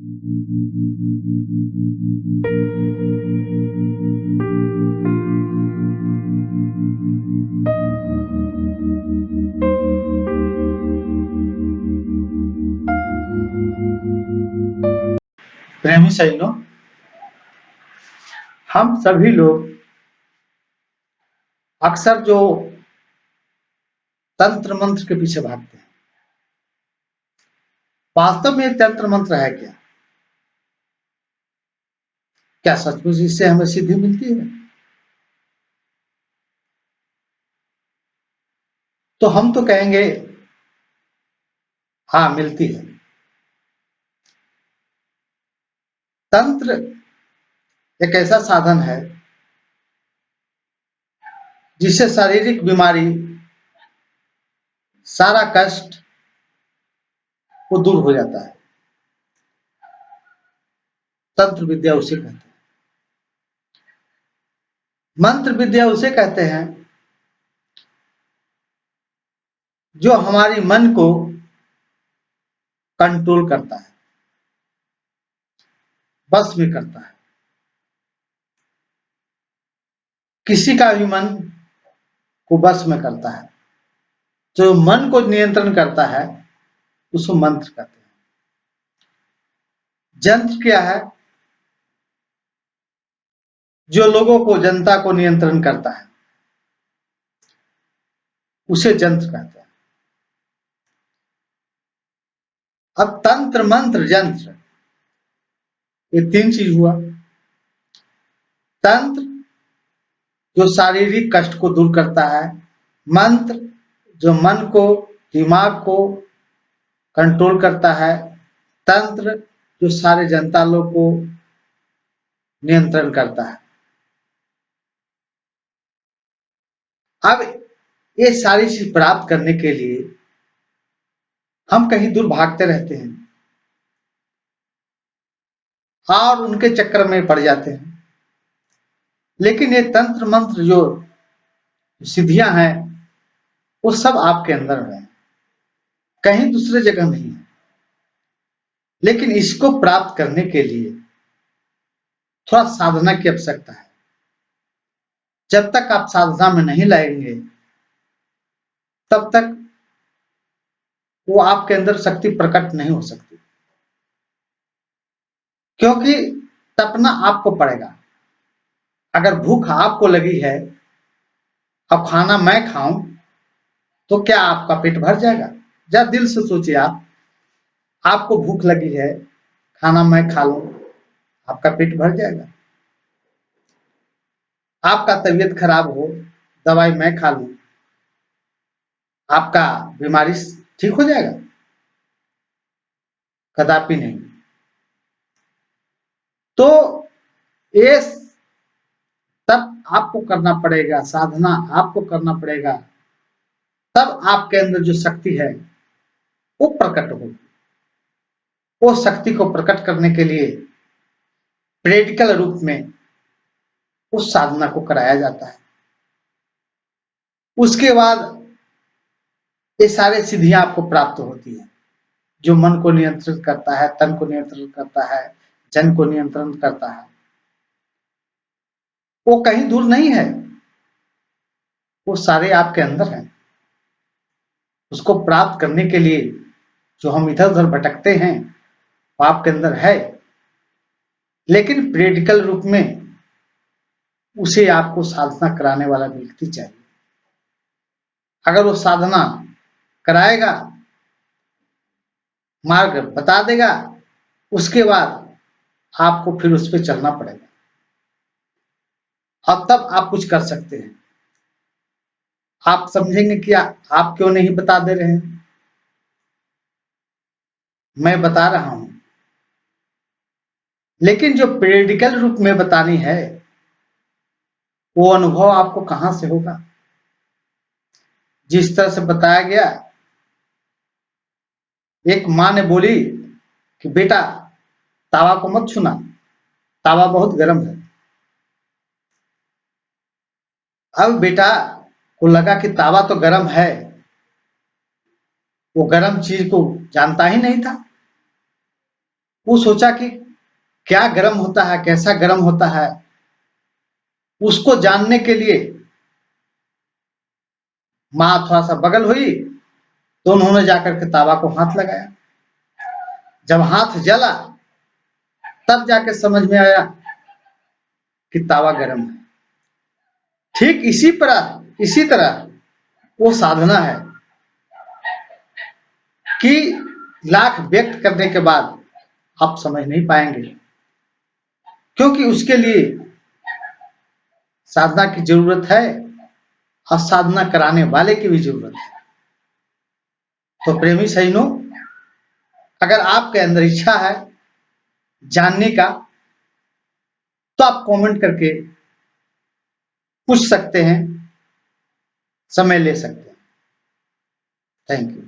प्रेमी सज्जनों, हम सभी लोग अक्सर जो तंत्र मंत्र के पीछे भागते हैं, वास्तव में तंत्र मंत्र है क्या? क्या सचमुच इससे हमें सिद्धि मिलती है? तो हम तो कहेंगे हाँ, मिलती है। तंत्र एक ऐसा साधन है जिससे शारीरिक बीमारी, सारा कष्ट वो दूर हो जाता है। तंत्र विद्या उसे कहते हैं। मंत्र विद्या उसे कहते हैं जो हमारी मन को कंट्रोल करता है, बस में करता है। किसी का भी मन को बस में करता है, जो मन को नियंत्रण करता है उसको मंत्र कहते हैं। जंत्र क्या है? जो लोगों को, जनता को नियंत्रण करता है उसे जंत्र कहते हैं। अब तंत्र, मंत्र, जंत्र, ये तीन चीज हुआ। तंत्र जो शारीरिक कष्ट को दूर करता है, मंत्र जो मन को, दिमाग को कंट्रोल करता है, तंत्र जो सारे जनता लोग को नियंत्रण करता है। अब ये सारी चीज प्राप्त करने के लिए हम कहीं दूर भागते रहते हैं और उनके चक्कर में पड़ जाते हैं। लेकिन ये तंत्र मंत्र जो सिद्धियां हैं वो सब आपके अंदर है, कहीं दूसरे जगह नहीं है। लेकिन इसको प्राप्त करने के लिए थोड़ा साधना की आवश्यकता है। जब तक आप साधना में नहीं लाएंगे तब तक वो आपके अंदर शक्ति प्रकट नहीं हो सकती, क्योंकि तपना आपको पड़ेगा। अगर भूख आपको लगी है, अब खाना मैं खाऊं तो क्या आपका पेट भर जाएगा? जरा दिल से सोचिए, आपको भूख लगी है, खाना मैं खा लूं, आपका पेट भर जाएगा? आपका तबीयत खराब हो, दवाई मैं खा लूं, आपका बीमारी ठीक हो जाएगा? कदापि नहीं। तो ये तब आपको करना पड़ेगा, साधना आपको करना पड़ेगा, तब आपके अंदर जो शक्ति है वो प्रकट होगी। वो शक्ति को प्रकट करने के लिए प्रैक्टिकल रूप में उस साधना को कराया जाता है। उसके बाद ये सारे सिद्धियां आपको प्राप्त होती है, जो मन को नियंत्रित करता है, तन को नियंत्रित करता है, जन को नियंत्रण करता है। वो कहीं दूर नहीं है, वो सारे आपके अंदर हैं। उसको प्राप्त करने के लिए जो हम इधर उधर भटकते हैं वो आपके अंदर है, लेकिन प्रैक्टिकल रूप में उसे आपको साधना कराने वाला व्यक्ति चाहिए। अगर वो साधना कराएगा, मार्ग बता देगा, उसके बाद आपको फिर उस पर चलना पड़ेगा और तब आप कुछ कर सकते हैं। आप समझेंगे कि आप क्यों नहीं बता दे रहे हैं? मैं बता रहा हूं, लेकिन जो प्रैक्टिकल रूप में बतानी है वो अनुभव आपको कहां से होगा? जिस तरह से बताया गया, एक मां ने बोली कि बेटा तावा को मत छूना, तावा बहुत गर्म है। अब बेटा को लगा कि तावा तो गर्म है, वो गर्म चीज को जानता ही नहीं था। वो सोचा कि क्या गर्म होता है, कैसा गर्म होता है, उसको जानने के लिए माँ थोड़ा सा बगल हुई तो उन्होंने जाकर के तावा को हाथ लगाया। जब हाथ जला तब जाके समझ में आया कि तावा गर्म है। ठीक इसी तरह वो साधना है कि लाख व्यक्त करने के बाद आप समझ नहीं पाएंगे, क्योंकि उसके लिए साधना की जरूरत है और साधना कराने वाले की भी जरूरत है। तो प्रेमी सज्जनों, अगर आपके अंदर इच्छा है जानने का तो आप कमेंट करके पूछ सकते हैं, समय ले सकते हैं। Thank you.